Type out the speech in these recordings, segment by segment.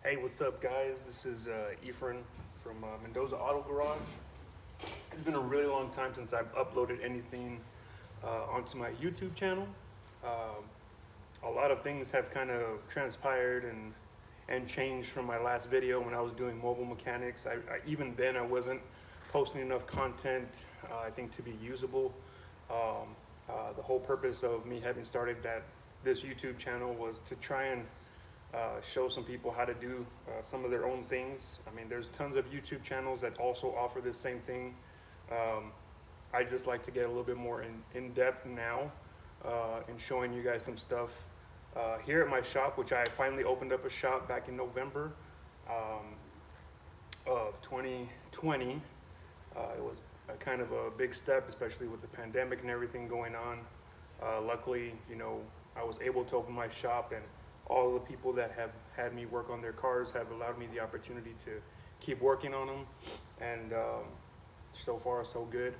Hey, what's up, guys? This is Efren from Mendoza Auto Garage. It's been a really long time since I've uploaded anything onto my YouTube channel. A lot of things have kind of transpired and changed from my last video when I was doing mobile mechanics. Even then, I wasn't posting enough content, I think, to be usable. The whole purpose of me having started this YouTube channel was to try and show some people how to do some of their own things. I mean, there's tons of YouTube channels that also offer this same thing. I just like to get a little bit more in depth now in showing you guys some stuff here at my shop, which I finally opened up a shop back in November of 2020. It was a kind of a big step, especially with the pandemic and everything going on. Luckily, I was able to open my shop, and all the people that have had me work on their cars have allowed me the opportunity to keep working on them, and so far so good.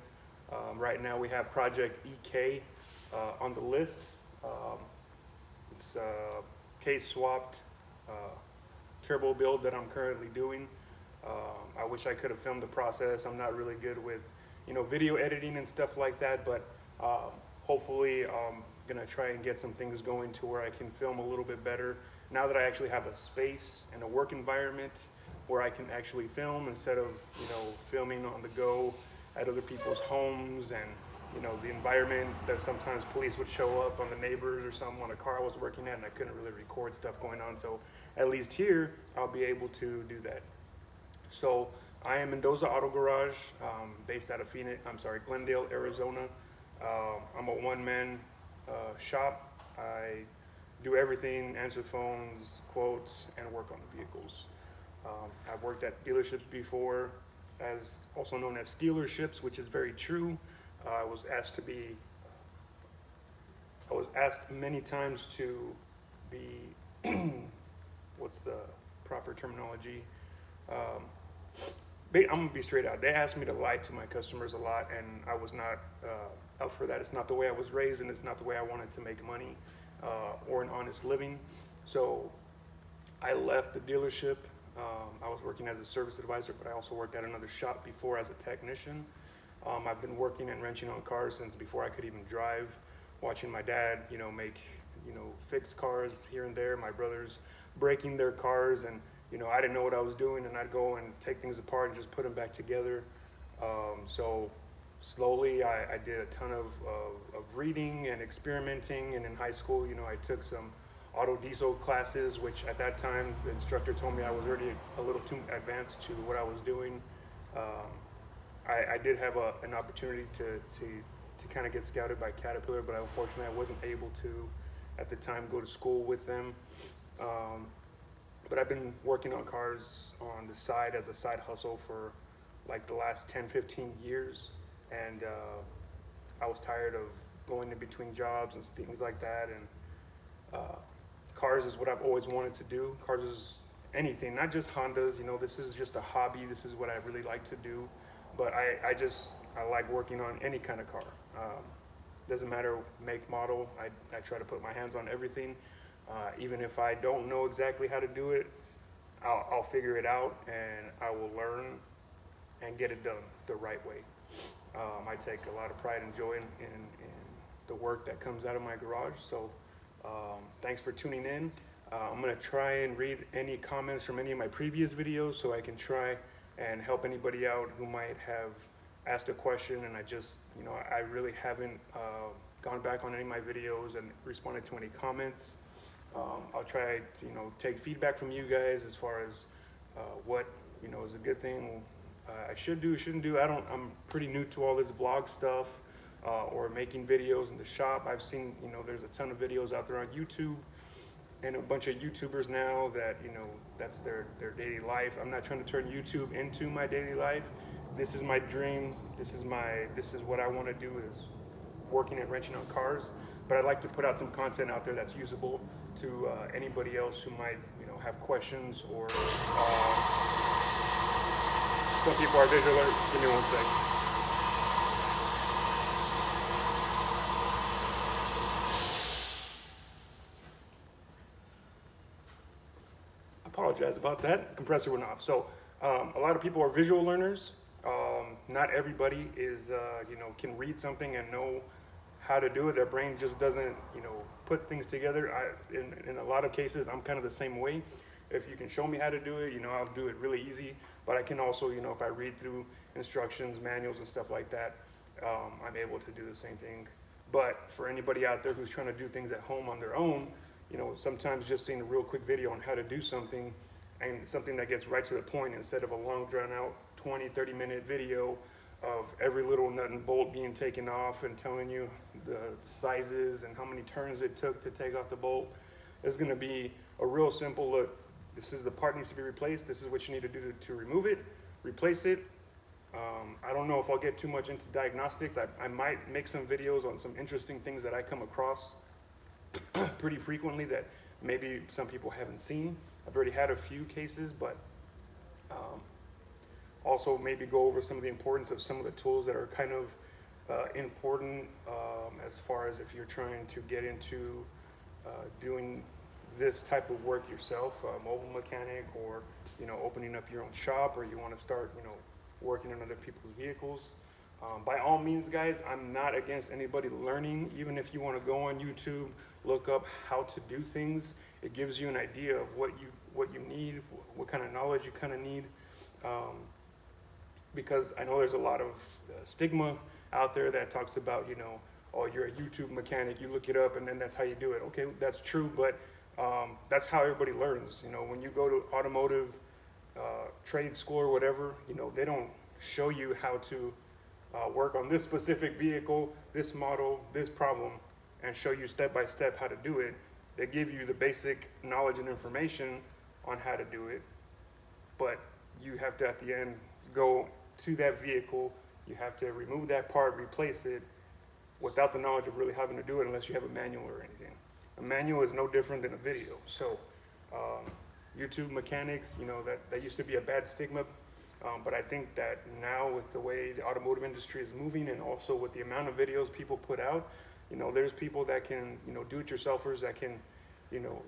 Right now we have Project EK on the lift. It's a case swapped turbo build that I'm currently doing. I wish I could have filmed the process. I'm not really good with video editing and stuff like that, but hopefully I'm gonna try and get some things going to where I can film a little bit better now that I actually have a space and a work environment where I can actually film instead of filming on the go at other people's homes, and the environment that sometimes police would show up on the neighbors or something on a car I was working at, and I couldn't really record stuff going on. So at least here I'll be able to do that. So I am Mendoza Auto Garage, based out of Glendale, Arizona. I'm a one-man shop. I do everything: answer phones, quotes, and work on the vehicles. I've worked at dealerships before, as also known as stealerships, which is very true. I was asked many times to be what's the proper terminology? I'm gonna be straight out. They asked me to lie to my customers a lot, and I was not up for that. It's not the way I was raised, and it's not the way I wanted to make money or an honest living. So I left the dealership. I was working as a service advisor, but I also worked at another shop before as a technician. I've been working and wrenching on cars since before I could even drive, watching my dad, fix cars here and there, my brothers breaking their cars, and I didn't know what I was doing, and I'd go and take things apart and just put them back together. So slowly I did a ton of reading and experimenting, and in high school, I took some auto diesel classes, which at that time the instructor told me I was already a little too advanced to what I was doing. I did have an opportunity to kind of get scouted by Caterpillar, but unfortunately I wasn't able to at the time go to school with them. But I've been working on cars on the side as a side hustle for like the last 10-15 years, and I was tired of going in between jobs and things like that, and cars is what I've always wanted to do. Cars is anything, not just Hondas. This is just a hobby. This is what I really like to do. But I like working on any kind of car. Doesn't matter make, model. I try to put my hands on everything. Even if I don't know exactly how to do it, I'll figure it out, and I will learn and get it done the right way. I take a lot of pride and joy in the work that comes out of my garage. So thanks for tuning in. I'm gonna try and read any comments from any of my previous videos so I can try and help anybody out who might have asked a question, and I really haven't gone back on any of my videos and responded to any comments. I'll try to take feedback from you guys as far as what is a good thing I should do, shouldn't do. I'm pretty new to all this vlog stuff or making videos in the shop. I've seen there's a ton of videos out there on YouTube, and a bunch of YouTubers now that that's their daily life. I'm not trying to turn YouTube into my daily life. This is my dream. This is what I want to do, is working and wrenching on cars. But I'd like to put out some content out there that's usable to anybody else who might have questions, or some people are visual alert. Give me one second. apologize about that. Compressor went off. So a lot of people are visual learners. Not everybody is, can read something and know how to do it. Their brain just doesn't, put things together. In a lot of cases, I'm kind of the same way. If you can show me how to do it, I'll do it really easy. But I can also, if I read through instructions, manuals, and stuff like that, I'm able to do the same thing. But for anybody out there who's trying to do things at home on their own, sometimes just seeing a real quick video on how to do something, and something that gets right to the point instead of a long drawn out 20-30 minute video of every little nut and bolt being taken off and telling you the sizes and how many turns it took to take off the bolt. It's going to be a real simple look. This is the part needs to be replaced. This is what you need to do to remove it, replace it. I don't know if I'll get too much into diagnostics. I might make some videos on some interesting things that I come across pretty frequently that maybe some people haven't seen. I've already had a few cases, but also maybe go over some of the importance of some of the tools that are kind of important as far as if you're trying to get into doing this type of work yourself, mobile mechanic, or opening up your own shop, or you want to start working on other people's vehicles. By all means, guys, I'm not against anybody learning. Even if you want to go on YouTube, look up how to do things. It gives you an idea of what you need, what kind of knowledge you kind of need. Because I know there's a lot of stigma out there that talks about, oh, you're a YouTube mechanic, you look it up and then that's how you do it. Okay, that's true, but that's how everybody learns. When you go to automotive trade school or whatever, they don't show you how to work on this specific vehicle, this model, this problem, and show you step by step how to do it. They give you the basic knowledge and information on how to do it, but you have to, at the end, go to that vehicle. You have to remove that part, replace it, without the knowledge of really having to do it unless you have a manual or anything. A manual is no different than a video. So YouTube mechanics, that used to be a bad stigma, but I think that now with the way the automotive industry is moving, and also with the amount of videos people put out, there's people that can, do-it-yourselfers that can,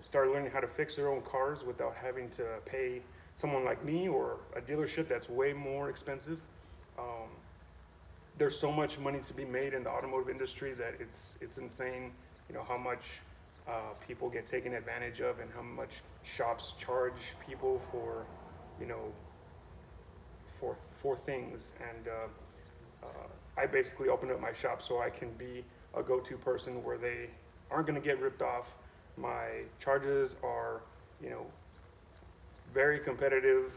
start learning how to fix their own cars without having to pay someone like me or a dealership that's way more expensive. There's so much money to be made in the automotive industry that it's insane, how much people get taken advantage of and how much shops charge people for, for things. And I basically opened up my shop so I can be a go-to person where they aren't going to get ripped off. My charges are, very competitive,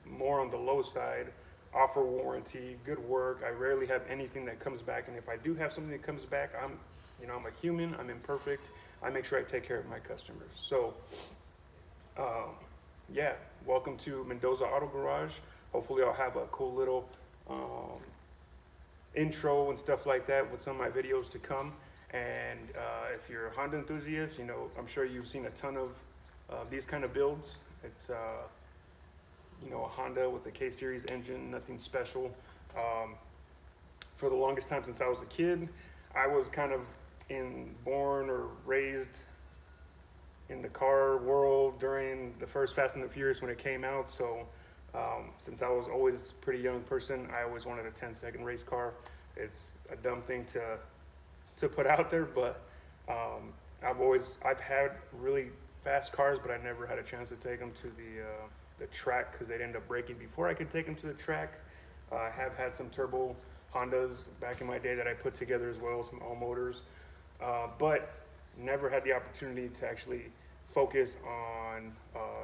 more on the low side, offer warranty, good work. I rarely have anything that comes back, and if I do have something that comes back, I'm a human, I'm imperfect. I make sure I take care of my customers. So, yeah, welcome to Mendoza Auto Garage. Hopefully I'll have a cool little intro and stuff like that with some of my videos to come. And if you're a Honda enthusiast, I'm sure you've seen a ton of these kind of builds. It's a Honda with a K-Series engine, nothing special. For the longest time since I was a kid, I was kind of born or raised in the car world during the first Fast and the Furious when it came out. So since I was always a pretty young person, I always wanted a 10-second race car. It's a dumb thing to put out there, but I've had really fast cars, but I never had a chance to take them to the track because they'd end up breaking before I could take them to the track. I have had some turbo Hondas back in my day that I put together as well, some all motors, but never had the opportunity to actually focus on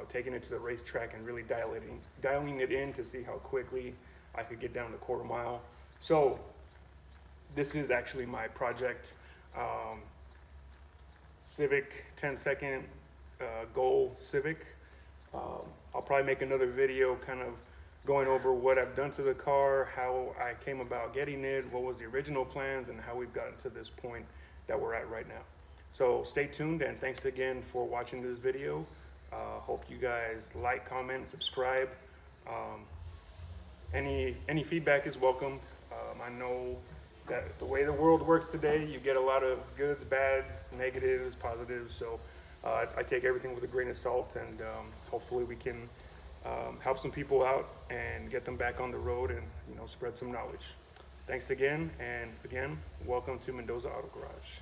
taking it to the racetrack and really dialing it in to see how quickly I could get down the quarter mile. So this is actually my project, Civic 10-second Goal Civic. I'll probably make another video kind of going over what I've done to the car, how I came about getting it, what was the original plans, and how we've gotten to this point that we're at right now. So stay tuned, and thanks again for watching this video. Hope you guys like, comment, subscribe. Any feedback is welcomed. I know that the way the world works today, you get a lot of goods, bads, negatives, positives. So I take everything with a grain of salt, and hopefully we can help some people out and get them back on the road and, spread some knowledge. Thanks again, and again, welcome to Mendoza Auto Garage.